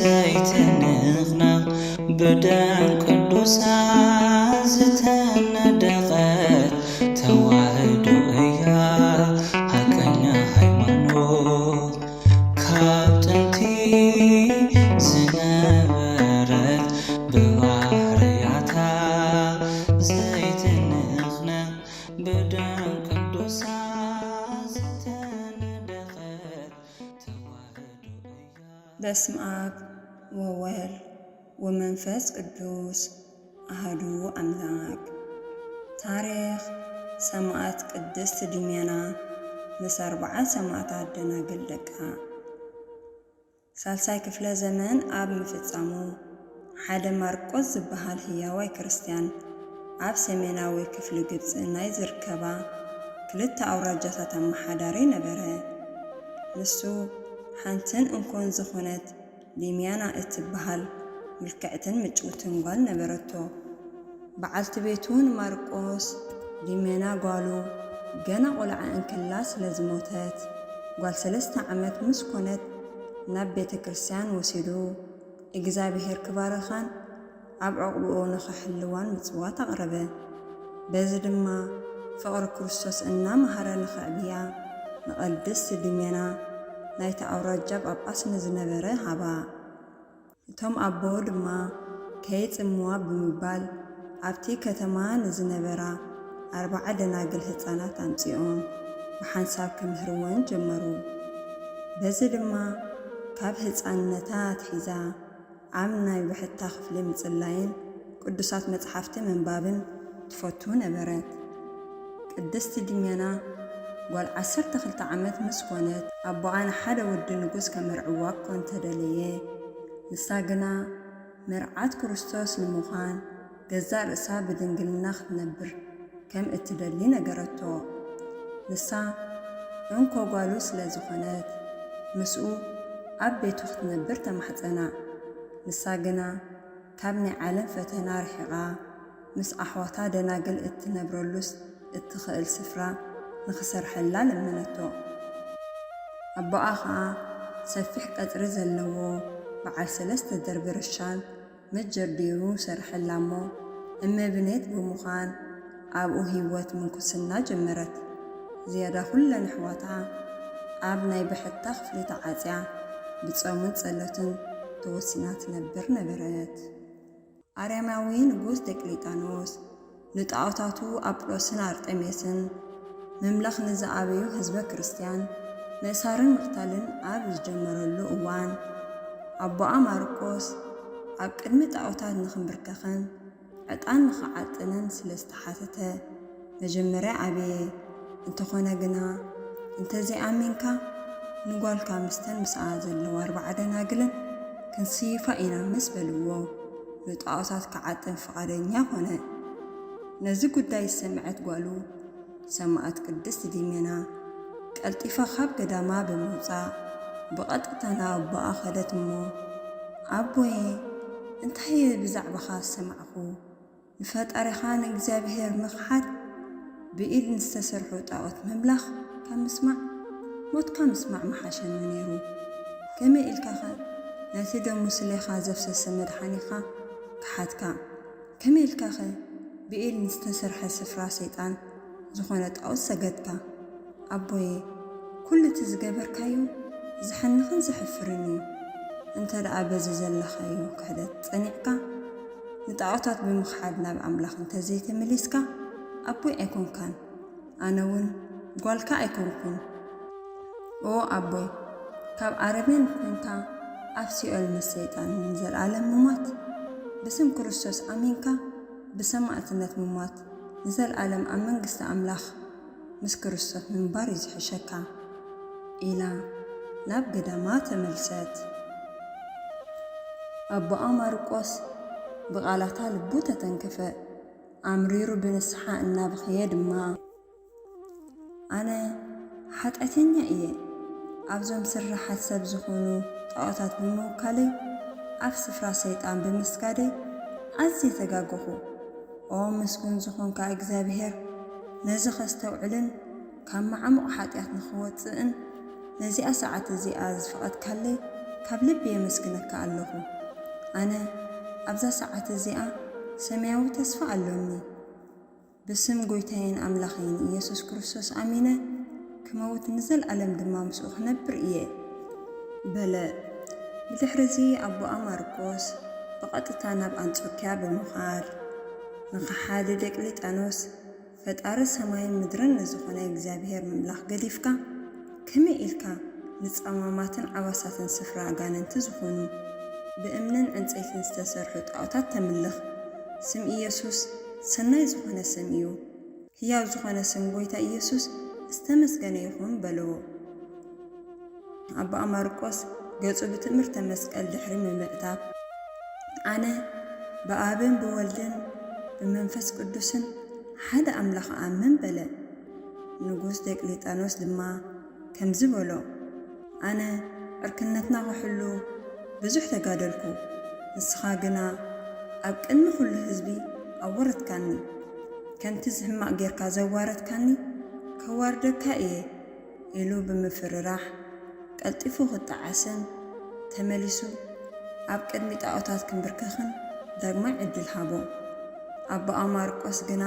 ዘይትንኽነኽ ብደም ቅዱሳን ዝተነደቐት ተዋህዶ እያ ሓቀኛ ሃይማኖት ካብ ጥንቲ ዝነበረት ብባህርያታ ዘይትንኽነኽ ብደም ቅዱሳን ዝተነደቐት ተዋህዶ እያ። በስመ አብ ወወልድ ወመንፈስ ቅዱስ አሐዱ አምላክ። ታሪክ ሰማዕት ቅድስት ድሜና ምስ 40 ሰማዕታት ደናግል ደቃ። ሳልሳይ ክፍለ ዘመን ኣብ ምፍጻሙ ሓደ ማርቆስ ዝበሃል ህያዋይ ክርስቲያን ኣብ ሰሜናዊ ክፍሊ ግብፂ ናይ ዝርከባ ክልተ ኣውራጃታት ኣመሓዳሪ ነበረ። ንሱ ሓንትን እንኮን ዝኾነት ድሜና እትበሃል ምልክዕትን ምጭውትን ጓል ነበረቶ። በዓልቲ ቤቱን ማርቆስ ድሜና ጓሉ ገና ቆልዓ እንክላ ስለ ዝሞተት ጓል 3 ዓመት ምስ ኮነት ናብ ቤተ ክርስቲያን ወሲዱ እግዚኣብሔር ክባርኻን ኣብ ዕቕብኡ ንኽሕልዋን ምጽዋት ኣቕረበ። በዚ ድማ ፍቕሪ ክርስቶስ እናምሃረ ንኽዕብያ ንቅድስቲ ድሜና ናይቲ ኣውራጃ ጳጳስ ንዝነበረ ሃባ። እቶም ኣቦ ድማ ከይጽምዋ ብምባል ኣብቲ ከተማ ንዝነበራ 40 ደናግል ህፃናት ኣምፂኦም ብሓንሳብ ክምህርወን ጀመሩ። በዚ ድማ ካብ ህፃንነታ ኣትሒዛ ኣብ ናይ ብሕታ ክፍሊ ምጽላይን ቅዱሳት መጽሓፍቲ ምንባብን ትፈቱ ነበረት። ቅድስቲ ድሜና ጓል 12 ዓመት ምስ ኮነት ኣቦኣ ንሓደ ወዲ ንጉስ ከመርዕዋ እኮ እንተደለየ ንሳ ግና መርዓት ክርስቶስ ንምዃን ገዛ ርእሳ ብድንግልና ክትነብር ከም እትደሊ ነገረቶ። ንሳ እንኮ ጓሉ ስለ ዝኾነት ምስኡ ኣብ ቤቱ ክትነብር ተማሕፀና። ንሳ ግና ካብ ናይ ዓለም ፈተና ርሒቓ ምስ ኣሕዋታ ደናግል እትነብረሉስ እትኽእል ስፍራ ንኽሰርሐላ ለመነቶ። ኣቦኣ ኸዓ ሰፊሕ ቀጽሪ ዘለዎ በዓል 3 ደርቢ ርሻን መጀርዲሩ ሰርሐላ እሞ እመብኔት ብምዃን ኣብኡ ህይወት ምንኩስና ጀመረት። ዝያዳ ኩለን ኣሕዋታ ኣብ ናይ ብሕታ ክፍሊ ተዓፅያ ብጾምን ጸሎትን ተወሲና ትነብር ነበረት። ኣርያማዊ ንጉስ ደቅሊጣኖስ ንጣዖታቱ ኣጵሎስን ኣርጤሜስን ምምለኽ ንዝኣበዩ ህዝበ ክርስቲያን ምእሳርን ምቕታልን ኣብ ዝጀመረሉ እዋን ኣቦኣ ማርቆስ ኣብ ቅድሚ ጣዖታት ንኽንብርከኽን ዕጣን ንኽዓጥንን ስለ ዝተሓተተ መጀመርያ ዓበየ። እንተኾነ ግና እንተዘይኣሚንካ ንጓልካ ምስተን ምስኣ ዘለዋ 40 ደናግልን ክንስይፋ ኢና ምስ በልዎ ንጣዖታት ክዓጥን ፍቓደኛ ኾነ። ነዚ ጉዳይ ሰምዐት ጓሉ ሰማዕት ቅድስት ድሜና ቀልጢፋ ካብ ገዳማ ብምውፃእ ብቐጥታ ናብ ኣቦኣ ኸደት እሞ ኣቦዬ እንታይ ብዛዕባኻ ሰማዕኹ? ንፈጣሪኻ ንእግዚኣብሔር ምኽሓድ ብኢድ ንዝተሰርሑ ጣዖት ምምላኽ ካብ ምስማዕ ሞትካ ምስማዕ መሓሸኒ ነይሩ። ከመይ ኢልካ ኸ ነቲ ደሙ ስለኻ ዘፍሰሰ መድሓኒኻ ክሓትካ? ከመይ ኢልካ ኸ ብኢድ ንዝተሰርሐ ስፍራ ሰይጣን ዝኾነ ጣዖት ሰገድካ? ኣቦዬ ኩሉ እቲ ዝገበርካዮ ዝሐንኽን ዝሕፍርን እዩ። እንተ ደኣ በዚ ዘለኻዮ ክህደት ጸኒዕካ ንጣዖታት ብምኽሓድ ናብ ኣምላኽ እንተዘይተመሊስካ ኣቦይ ኣይኮንካን፣ ኣነ እውን ጓልካ ኣይኮንኩን። ኦ ኣቦይ ካብ ኣረሜን ኮንካ ኣብ ሲኦል ምስ ሰይጣን ንዘለኣለም ምሟት ብስም ክርስቶስ ኣሚንካ ብሰማዕትነት ምሟት ንዘለኣለም ኣብ መንግስቲ ኣምላኽ ምስ ክርስቶስ ምንባር እዩ ዝሕሸካ ኢላ ናብ ገዳማ ተመልሰት። ኣቦኣ ማርቆስ ብቓላታ ልቡ ተተንከፈ። ኣምሪሩ ብንስሓ እናብኸየ ድማ ኣነ ሓጢአተኛ እየ፣ ኣብዞም ስራሓት ሰብ ዝኾኑ ጣዖታት ብምውካለይ ኣብ ስፍራ ሰይጣን ብምስጋደይ ኣዝየ ተጋገኹ። ኦ ምስጉን ዝኾንካ እግዚኣብሔር ነዚ ኸስተውዕልን ካብ ማዕሙቕ ሓጢአት ንኽወፅእን ነዚኣ ሰዓት እዚኣ ዝፈቐድካለይ ካብ ልቢ የመስግነካ ኣለኹ። ኣነ ኣብዛ ሰዓት እዚኣ ሰማያዊ ተስፋ ኣለኒ። ብስም ጎይታዬን ኣምላኸይን ኢየሱስ ክርስቶስ ኣሚነ ክመውት ንዘለዓለም ድማ ምስኡ ክነብር እየ በለ። ብድሕሪዚ ኣቦኣ ማርቆስ ብቐጥታ ናብ አንጾኪያ ብምኻድ ንኸሓደ ዲዮቅልጥያኖስ ፈጣሪ ሰማይን ምድርን ንዝኾነ እግዚኣብሔር ምምላኽ ገዲፍካ ከመይ ኢልካ ንጸማማትን ዓባሳትን ስፍራ ኣጋነንቲ ዝኾኑ ብእምንን ዕንፀይትን ዝተሰርሑ ጣዖታት ተምልኽ። ስም ኢየሱስ ሰናይ ዝኾነ ስም እዩ። ሕያው ዝኾነ ስም ጎይታ ኢየሱስ ዝተመስገነ ይኹን በለዎ። ኣቦኣ ማርቆስ ገጹ ብትምህርተ መስቀል ድሕሪ ምምእታብ ኣነ ብኣብን ብወልድን ብመንፈስ ቅዱስን ሓደ ኣምላኽ ኣምን በለ። ንጉስ ዲዮቅልጥያኖስ ድማ ከምዚ በሎ፣ ኣነ ዕርክነትና ክሕሉ ብዙሕ ተጋደልኩ፣ ንስኻ ግና ኣብ ቅድሚ ኩሉ ህዝቢ ኣወረትካኒ። ከምቲ ዝሕማቕ ጌርካ ዘዋረትካኒ ከዋርደካ እየ ኢሉ ብምፍርራሕ ቀልጢፉ ክጠዓስን ተመሊሱ ኣብ ቅድሚ ጣዖታት ክንብርክኽን ዳግማይ ዕድል ሃቦ። ኣቦኣ ማርቆስ ግና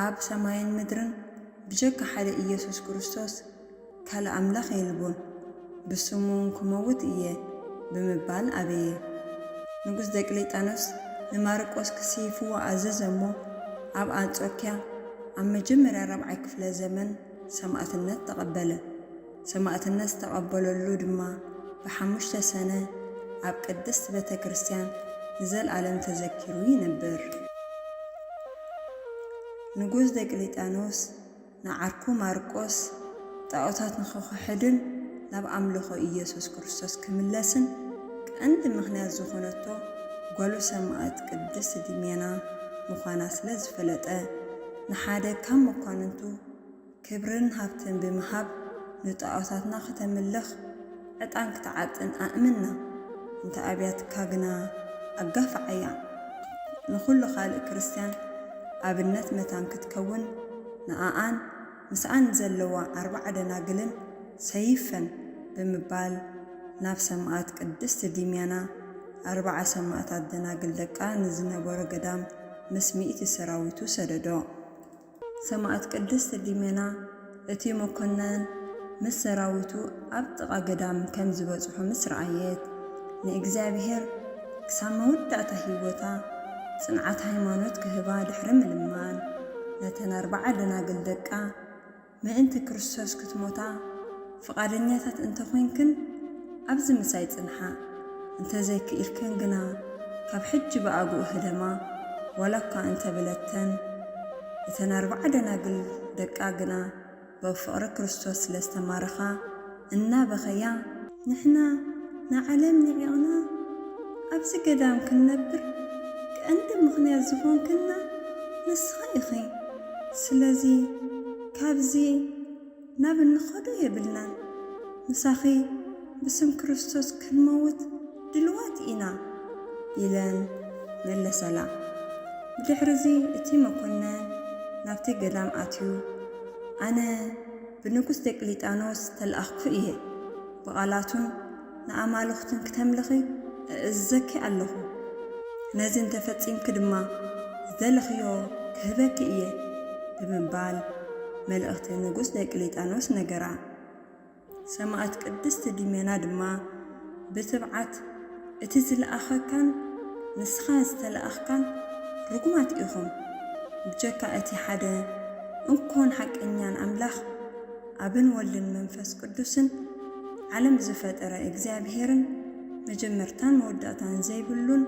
ኣብ ሰማይን ምድርን ብጀካ ሓደ ኢየሱስ ክርስቶስ ካልእ ኣምላኽ የልቦን፣ ብስሙ ክመውት እየ ብምባል ኣበየ። ንጉስ ዲዮቅልጥያኖስ ንማርቆስ ክስይፍዎ ኣዘዘ እሞ ኣብ አንጾኪያ ኣብ መጀመርያ 4ይ ክፍለ ዘመን ሰማዕትነት ተቐበለ። ሰማዕትነት ዝተቐበለሉ ድማ ብ5 ሰነ ኣብ ቅድስት ቤተ ክርስቲያን ንዘለዓለም ተዘኪሩ ይነብር። ንጉስ ዲዮቅልጥያኖስ ንዓርኩ ማርቆስ ጣዖታት ንኽክሕድን ናብ ኣምልኾ ኢየሱስ ክርስቶስ ክምለስን ቀንዲ ምኽንያት ዝኾነቶ ጓሉ ሰማዕት ቅድስት ዲሜና ምዃና ስለ ዝፈለጠ ንሓደ ካብ መኳንንቱ ክብርን ሃብትን ብምሃብ ንጣዖታትና ከተምልኽ ዕጣን ክትዓጥን ኣእምና። እንተ ኣብያትካ ግና ኣጋፍዓያ። ንኹሉ ካልእ ክርስቲያን ኣብነት መታን ክትከውን ንኣኣን ምስኣን ዘለዋ 40 ደናግልን ሰይፈን ብምባል ናብ ሰማዕት ቅድስት ዲሜና 40 ሰማዕታት ደናግል ደቃ ንዝነበሮ ገዳም ምስ 100 ሰራዊቱ ሰደዶ። ሰማዕት ቅድስት ዲሜና እቲ መኮነን ምስ ሰራዊቱ ኣብ ጥቓ ገዳም ከም ዝበጽሑ ምስ ረኣየት ንእግዚኣብሔር ክሳብ መወዳእታ ህይወታ ጽንዓት ሃይማኖት ክህባ ድሕሪ ምልማን ነተን 40 ደናግል ደቃ ምእንቲ ክርስቶስ ክትሞታ ፍቓደኛታት እንተኾይንክን ኣብዚ ምሳይ ጽንሓ፣ እንተዘይክኢልክን ግና ካብ ሕጂ ብኣግኡ ህደማ ወላኳ እንተብለተን እተን 40 ደናግል ደቃ ግና በፍቕሪ ክርስቶስ ስለዝተማረኻ እናበኸያ ንሕና ንዓለም ንዒቕና ኣብዚ ገዳም ክንነብር ቀንዲ ምኽንያት ዝኾንክና ንስኻ ኢኺ። ስለዚ ካብዚ ናብ እንኸዶ የብልናን፣ ንሳኺ ብስም ክርስቶስ ክንመውት ድልዋት ኢና ኢለን መለሰላ። ብድሕሪዚ እቲ መኮነን ናብቲ ገዳም ኣትዩ ኣነ ብንጉስ ዲዮቅልጥያኖስ ተለኣኽኩ እየ፣ ብቓላቱን ንኣማልኽትን ክተምልኺ እእዘኪ ኣለኹ። ነዚ እንተፈጺምክ ድማ ዝደለኽዮ ክህበኪ እየ ብምባል መልእኽቲ ንጉስ ዲዮቅልጥያኖስ ነገራ። ሰማዕት ቅድስት ዲሜና ድማ ብትብዓት እቲ ዝለኣኸካን ንስኻ ዝተለኣኽካን ርጉማት ኢኹም፣ ብጀካ እቲ ሓደ እንኮን ሓቀኛን ኣምላኽ ኣብን ወልድን መንፈስ ቅዱስን ዓለም ዝፈጠረ እግዚኣብሔርን መጀመርታን መወዳእታን ዘይብሉን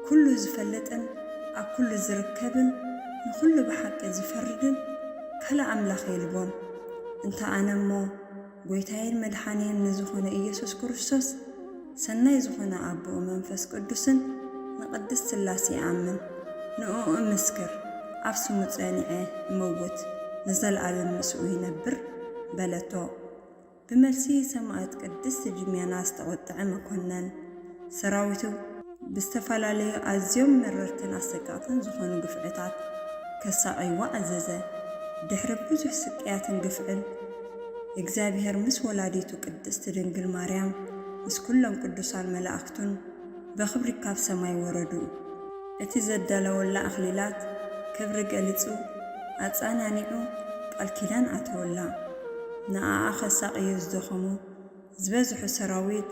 ኩሉ ዝፈልጥን ኣብ ኩሉ ዝርከብን ንኩሉ ብሓቂ ዝፈርድን ካልእ ኣምላኽ የልቦን። እንተ ኣነ እሞ ጎይታዬን መድሓንየን ንዝኾነ ኢየሱስ ክርስቶስ ሰናይ ዝኾነ ኣቦኡ መንፈስ ቅዱስን ንቅድስት ሥላሴ ኣምን፣ ንኡ እምስክር፣ ኣብ ስሙ ጸኒዐ እመውት፣ ንዘለዓለም ምስኡ ይነብር በለቶ። ብመልሲ ሰማዕት ቅድስት ዲሜና ዝተቆጥዐ መኮነን ሰራዊቱ ብዝተፈላለዩ ኣዝዮም መረርትን ኣሰቃቕትን ዝኾኑ ግፍዕታት ከሳቐይዋ ኣዘዘ። ድሕሪ ብዙሕ ስቅያትን ግፍዕን እግዚኣብሔር ምስ ወላዲቱ ቅድስት ድንግል ማርያም ምስ ኩሎም ቅዱሳን መላእክቱን በክብሪ ካብ ሰማይ ወረዱ። እቲ ዘዳለወላ ኣኽሊላት ክብሪ ገሊጹ ኣጻናኒዑ ቃል ኪዳን ኣተወላ። ንኣኣ ኸሳቕዩ ዝደኸሙ ዝበዝሑ ሰራዊት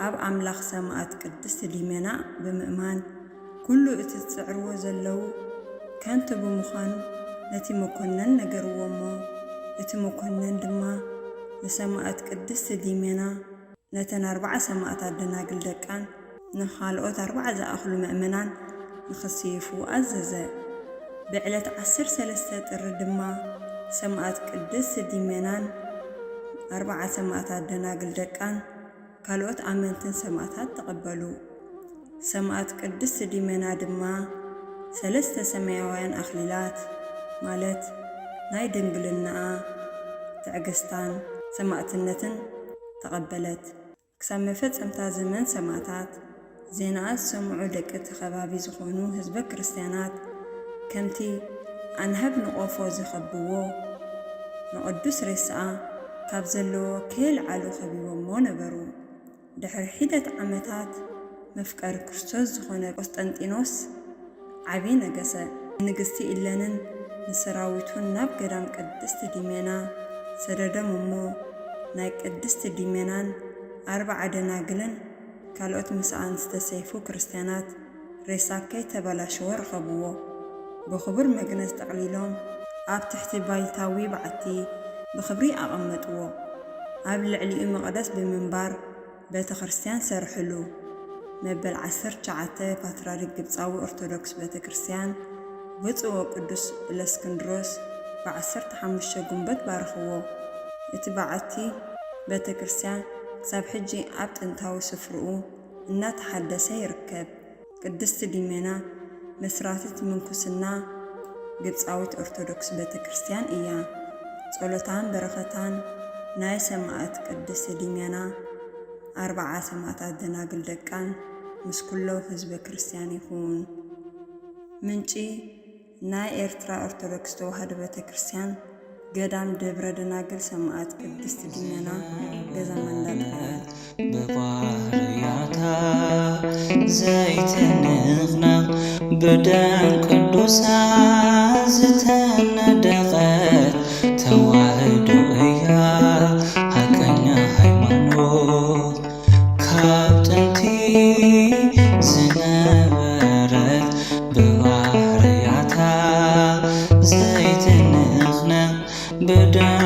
ኣብ ኣምላኽ ሰማዕት ቅድስቲ ዲሜና ብምእማን ኩሉ እቲ ዝጽዕርዎ ዘለዉ ከንቱ ብምዃኑ ነቲ መኮነን ነገርዎ እሞ እቲ መኮነን ድማ ንሰማዕት ቅድስቲ ዲሜና ነተን 40 ሰማዕታት ደናግል ደቃን ንኻልኦት 40 ዝኣኽሉ ምእመናን ንኽስይፉ ኣዘዘ። ብዕለት 13 ጥሪ ድማ ሰማዕት ቅድስቲ ዲሜናን 40 ሰማዕታት ደናግል ደቃን ካልኦት ኣመንትን ሰማዕታት ተቐበሉ። ሰማዕት ቅድስቲ ዲሜና ድማ 3 ሰማያውያን ኣኽሊላት ማለት ናይ ድንግልናኣ ትዕግስታን ሰማዕትነትን ተቐበለት። ክሳብ መፈጸምታ ዘመን ሰማዕታት ዜናኣ ዝሰምዑ ደቂ እቲ ከባቢ ዝኾኑ ህዝበ ክርስቲያናት ከምቲ ኣንሃብ ንቆፎ ዝኸብዎ ንቅዱስ ሬስኣ ካብ ዘለዎ ከይልዓሉ ኸቢቦሞ ነበሩ። ድሕሪ ሒደት ዓመታት መፍቀሪ ክርስቶስ ዝኾነ ቆስጠንጢኖስ ዓብይ ነገሰ። ንግስቲ ኢለንን ንሰራዊቱን ናብ ገዳም ቅድስቲ ዲሜና ሰደዶም እሞ ናይ ቅድስቲ ዲሜናን 40 ደናግልን ካልኦት ምስኣን ዝተሰይፉ ክርስቲያናት ሬሳ ከይተበላሸወ ረኸብዎ። ብኽቡር መግነዝ ጠቕሊሎም ኣብ ትሕቲ ባይታዊ በዓቲ ብኽብሪ ኣቐመጥዎ። ኣብ ልዕሊኡ መቕደስ ብምንባር ቤተ ክርስቲያን ሰርሕሉ። መበል 19 ፓትርያርክ ግብፃዊ ኦርቶዶክስ ቤተ ክርስቲያን ብፁዕ ቅዱስ እለእስክንድሮስ ብ15 ጉንበት ባርኽዎ። እቲ በዓቲ ቤተ ክርስቲያን ክሳብ ሕጂ ኣብ ጥንታዊ ስፍርኡ እናተሓደሰ ይርከብ። ቅድስቲ ዲሜና መስራቲት ምንኩስና ግብፃዊት ኦርቶዶክስ ቤተ ክርስቲያን እያ። ጸሎታን በረኸታን ናይ ሰማዕት ቅድስቲ ዲሜና 40 ሰማዕታት ደናግል ደቃን ምስ ኩሎ ህዝበ ክርስቲያን ይኹን። ምንጪ ናይ ኤርትራ ኦርቶዶክስ ተዋህዶ ቤተ ክርስቲያን ገዳም ደብረ ደናግል ሰማዕት ቅድስቲ ዲሜና ገዛ መንዳት በባህርያታ ዘይትንኽና ብደም ቅዱሳ ዝተነደቐት ተዋህዶ እያ ሓቀኛ ሃይማኖት ካብ ጥንቲ ዝነበረት በባህርያታ ዘይትንኽና ብደም